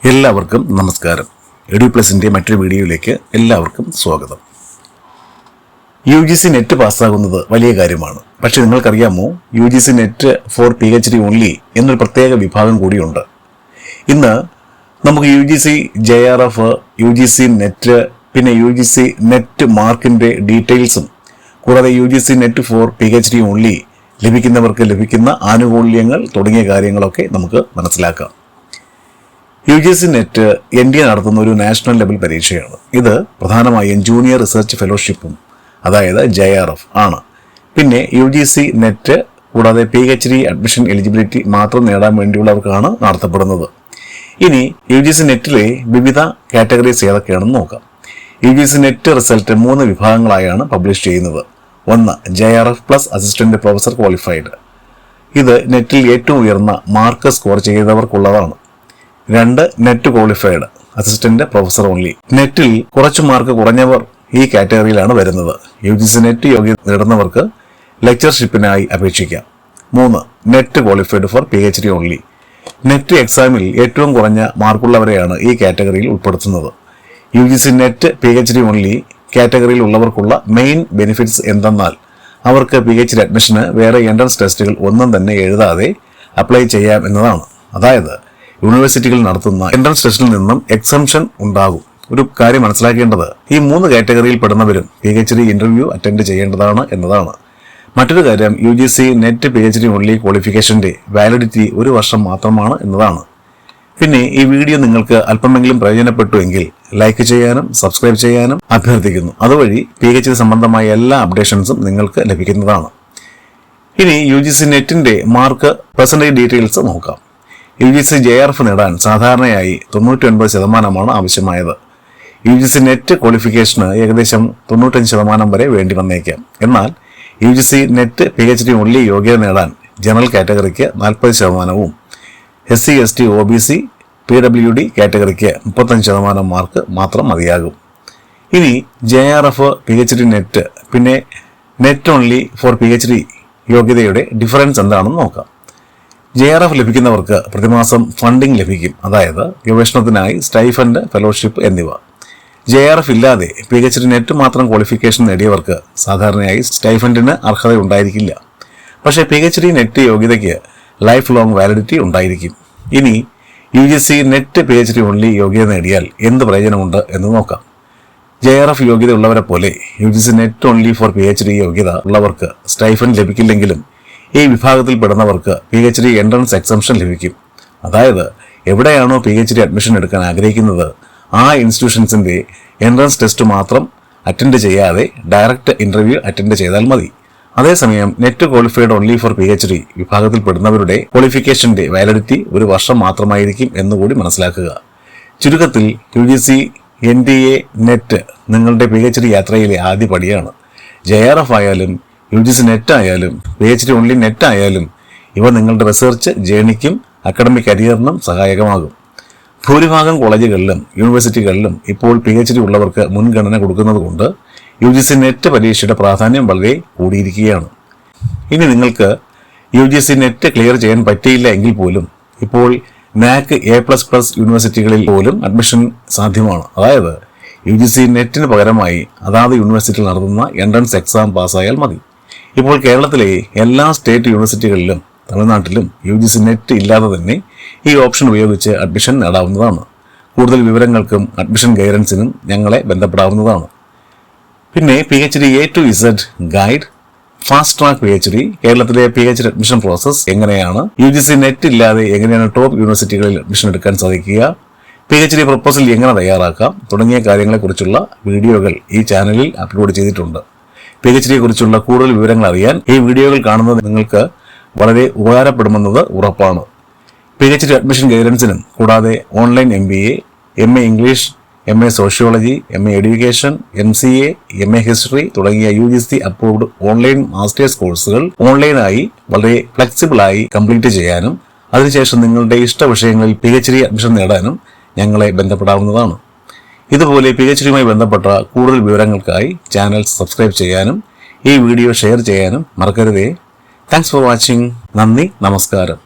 എല്ലാവർക്കും നമസ്കാരം. എഡ്യൂപ്ലസിന്റെ മറ്റൊരു വീഡിയോയിലേക്ക് എല്ലാവർക്കും സ്വാഗതം. UGC നെറ്റ് പാസ്സാകുന്നത് വലിയ കാര്യമാണ്. പക്ഷെ നിങ്ങൾക്കറിയാമോ, UGC NET for PhD only എന്നൊരു പ്രത്യേക വിഭാഗം കൂടിയുണ്ട്. ഇന്ന് നമുക്ക് UGC JRF, UGC നെറ്റ്, പിന്നെ UGC നെറ്റ് മാർക്കിന്റെ ഡീറ്റെയിൽസും കൂടാതെ UGC NET for PhD only ലഭിക്കുന്നവർക്ക് ലഭിക്കുന്ന ആനുകൂല്യങ്ങൾ തുടങ്ങിയ കാര്യങ്ങളൊക്കെ നമുക്ക് മനസ്സിലാക്കാം. UGC നെറ്റ് NDA നടത്തുന്ന ഒരു നാഷണൽ ലെവൽ പരീക്ഷയാണ്. ഇത് പ്രധാനമായും ജൂനിയർ റിസർച്ച് ഫെലോഷിപ്പും, അതായത് JRF ആണ്. പിന്നെ UGC നെറ്റ് കൂടാതെ PhD അഡ്മിഷൻ എലിജിബിലിറ്റി മാത്രം നേടാൻ വേണ്ടിയുള്ളവർക്കാണ് നടത്തപ്പെടുന്നത്. ഇനി UGC നെറ്റിലെ വിവിധ കാറ്റഗറീസ് ഏതൊക്കെയാണെന്ന് നോക്കാം. UGC നെറ്റ് റിസൾട്ട് 3 വിഭാഗങ്ങളായാണ് പബ്ലിഷ് ചെയ്യുന്നത്. ഒന്ന് JRF plus assistant professor qualified. ഇത് നെറ്റിൽ ഏറ്റവും ഉയർന്ന മാർക്ക് സ്കോർ ചെയ്തവർക്കുള്ളതാണ്. 2 NET qualified assistant professor only. നെറ്റിൽ കുറച്ചു മാർക്ക് കുറഞ്ഞവർ ഈ കാറ്റഗറിയിലാണ് വരുന്നത്. UGC നെറ്റ് യോഗ്യത നേടുന്നവർക്ക് ലെക്ചർഷിപ്പിനായി അപേക്ഷിക്കാം. 3 NET qualified for PhD only. NET എക്സാമിൽ ഏറ്റവും കുറഞ്ഞ മാർക്കുള്ളവരെയാണ് ഈ കാറ്റഗറിയിൽ ഉൾപ്പെടുത്തുന്നത്. UGC നെറ്റ് PhD ഓൺലി കാറ്റഗറിയിൽ ഉള്ളവർക്കുള്ള മെയിൻ ബെനിഫിറ്റ്സ് എന്തെന്നാൽ അവർക്ക് PhD അഡ്മിഷന് വേറെ എൻട്രൻസ് ടെസ്റ്റുകൾ ഒന്നും തന്നെ എഴുതാതെ അപ്ലൈ ചെയ്യാം എന്നതാണ്. അതായത് യൂണിവേഴ്സിറ്റികൾ നടത്തുന്ന എൻട്രൻസ് ടെസ്റ്റിൽ നിന്നും എക്സംഷൻ ഉണ്ടാകും. ഒരു കാര്യം മനസ്സിലാക്കേണ്ടത്, ഈ 3 കാറ്റഗറിയിൽ പെടുന്നവരും PhD ഇന്റർവ്യൂ അറ്റൻഡ് ചെയ്യേണ്ടതാണ് എന്നതാണ്. മറ്റൊരു കാര്യം, UGC നെറ്റ് PhD ഓൺലി ക്വാളിഫിക്കേഷന്റെ വാലിഡിറ്റി 1 വർഷം മാത്രമാണ് എന്നതാണ്. പിന്നെ ഈ വീഡിയോ നിങ്ങൾക്ക് അല്പമെങ്കിലും പ്രയോജനപ്പെട്ടു എങ്കിൽ ലൈക്ക് ചെയ്യാനും സബ്സ്ക്രൈബ് ചെയ്യാനും അഭ്യർത്ഥിക്കുന്നു. അതുവഴി PhD സംബന്ധമായ എല്ലാ അപ്ഡേഷൻസും നിങ്ങൾക്ക് ലഭിക്കുന്നതാണ്. ഇനി UGC നെറ്റിന്റെ മാർക്ക് പെർസെന്റേജ് ഡീറ്റെയിൽസ് നോക്കാം. UGC JRF നേടാൻ സാധാരണയായി 99% ആവശ്യമായത്. UGC നെറ്റ് ക്വാളിഫിക്കേഷന് ഏകദേശം 95% വരെ വേണ്ടി വന്നേക്കാം. എന്നാൽ UGC നെറ്റ് PhD ഓൺലി യോഗ്യത നേടാൻ ജനറൽ കാറ്റഗറിക്ക് 40%, SC ST OBC PWD കാറ്റഗറിക്ക് 35% മാർക്ക് മാത്രം മതിയാകും. ഇനി JRF, PhD നെറ്റ്, പിന്നെ നെറ്റ് ഓൺലി ഫോർ PhD യോഗ്യതയുടെ ഡിഫറൻസ് എന്താണെന്ന് നോക്കാം. JRF ലഭിക്കുന്നവർക്ക് പ്രതിമാസം ഫണ്ടിംഗ് ലഭിക്കും, അതായത് ഗവേഷണത്തിനായി സ്റ്റൈഫൻഡ്, ഫെലോഷിപ്പ് എന്നിവ. JRF ഇല്ലാതെ PhD നെറ്റ് മാത്രം ക്വാളിഫിക്കേഷൻ നേടിയവർക്ക് സാധാരണയായി സ്റ്റൈഫൻഡിന് അർഹത ഉണ്ടായിരിക്കില്ല. പക്ഷേ PhD നെറ്റ് യോഗ്യതയ്ക്ക് ലൈഫ് ലോങ് വാലിഡിറ്റി ഉണ്ടായിരിക്കും. ഇനി UGC നെറ്റ് PhD ഓൺലി യോഗ്യത നേടിയാൽ എന്ത് പ്രയോജനമുണ്ട് എന്ന് നോക്കാം. JRF യോഗ്യത ഉള്ളവരെ പോലെ UGC net only for PhD യോഗ്യത ഉള്ളവർക്ക് സ്റ്റൈഫൻഡ് ലഭിക്കില്ലെങ്കിലും ഈ വിഭാഗത്തിൽ പെടുന്നവർക്ക് PhD എൻട്രൻസ് എക്സംഷൻ ലഭിക്കും. അതായത് എവിടെയാണോ PhD അഡ്മിഷൻ എടുക്കാൻ ആഗ്രഹിക്കുന്നത് ആ ഇൻസ്റ്റിറ്റ്യൂഷൻസിന്റെ എൻട്രൻസ് ടെസ്റ്റ് മാത്രം അറ്റൻഡ് ചെയ്യാതെ ഡയറക്റ്റ് ഇന്റർവ്യൂ അറ്റൻഡ് ചെയ്താൽ മതി. അതേസമയം net qualified only for PhD വിഭാഗത്തിൽ പെടുന്നവരുടെ ക്വാളിഫിക്കേഷന്റെ വാലിഡിറ്റി 1 വർഷം മാത്രമായിരിക്കും എന്നുകൂടി മനസ്സിലാക്കുക. ചുരുക്കത്തിൽ UGC NDA നെറ്റ് നിങ്ങളുടെ PhD യാത്രയിലെ ആദ്യ പടിയാണ്. JRF ആയാലും UGC നെറ്റ് ആയാലും PhD ഓൺലി നെറ്റ് ആയാലും ഇവ നിങ്ങളുടെ റിസർച്ച് ജേണിക്കും അക്കാഡമിക് കരിയറിനും സഹായകമാകും. ഭൂരിഭാഗം കോളേജുകളിലും യൂണിവേഴ്സിറ്റികളിലും ഇപ്പോൾ PhD ഉള്ളവർക്ക് മുൻഗണന കൊടുക്കുന്നത് കൊണ്ട് UGC നെറ്റ് പരീക്ഷയുടെ പ്രാധാന്യം വളരെ കൂടിയിരിക്കുകയാണ്. ഇനി നിങ്ങൾക്ക് UGC നെറ്റ് ക്ലിയർ ചെയ്യാൻ പറ്റിയില്ല എങ്കിൽ പോലും ഇപ്പോൾ NAC A++ യൂണിവേഴ്സിറ്റികളിൽ പോലും അഡ്മിഷൻ സാധ്യമാണ്. അതായത് UGC നെറ്റിന് പകരമായി അതാത് യൂണിവേഴ്സിറ്റിയിൽ നടത്തുന്ന എൻട്രൻസ് എക്സാം പാസ്സായാൽ മതി. ഇപ്പോൾ കേരളത്തിലെ എല്ലാ സ്റ്റേറ്റ് യൂണിവേഴ്സിറ്റികളിലും തമിഴ്നാട്ടിലും UGC നെറ്റ് ഇല്ലാതെ തന്നെ ഈ ഓപ്ഷൻ ഉപയോഗിച്ച് അഡ്മിഷൻ നേടാവുന്നതാണ്. കൂടുതൽ വിവരങ്ങൾക്കും അഡ്മിഷൻ ഗൈഡൻസിനും ഞങ്ങളെ ബന്ധപ്പെടാവുന്നതാണ്. പിന്നെ PhD A to Z guide, fast track PhD, കേരളത്തിലെ PhD അഡ്മിഷൻ പ്രോസസ് എങ്ങനെയാണ്, UGC നെറ്റ് ഇല്ലാതെ എങ്ങനെയാണ് ടോപ്പ് യൂണിവേഴ്സിറ്റികളിൽ അഡ്മിഷൻ എടുക്കാൻ സാധിക്കുക, PhD പ്രൊപ്പോസൽ എങ്ങനെ തയ്യാറാക്കാം തുടങ്ങിയ കാര്യങ്ങളെക്കുറിച്ചുള്ള വീഡിയോകൾ ഈ ചാനലിൽ അപ്ലോഡ് ചെയ്തിട്ടുണ്ട്. PhD കുറിച്ചുള്ള കൂടുതൽ വിവരങ്ങൾ അറിയാൻ ഈ വീഡിയോകൾ കാണുന്നത് നിങ്ങൾക്ക് വളരെ ഉപകാരപ്പെടുമെന്നത് ഉറപ്പാണ്. PhD അഡ്മിഷൻ ഗൈഡൻസിനും കൂടാതെ online MBA, MA English, MA sociology, MA education, MCA, MA history തുടങ്ങിയ UGC അപ്രൂവ്ഡ് ഓൺലൈൻ മാസ്റ്റേഴ്സ് കോഴ്സുകൾ ഓൺലൈനായി വളരെ ഫ്ലെക്സിബിളായി കംപ്ലീറ്റ് ചെയ്യാനും അതിനുശേഷം നിങ്ങളുടെ ഇഷ്ട വിഷയങ്ങളിൽ PhD അഡ്മിഷൻ നേടാനും ഞങ്ങളെ ബന്ധപ്പെടാവുന്നതാണ്. ഇതുപോലെ PhDയുമായി ബന്ധപ്പെട്ട കൂടുതൽ വിവരങ്ങൾക്കായി ചാനൽ സബ്സ്ക്രൈബ് ചെയ്യാനും ഈ വീഡിയോ ഷെയർ ചെയ്യാനും മറക്കരുതേ. Thanks for watching. നന്ദി, നമസ്കാരം.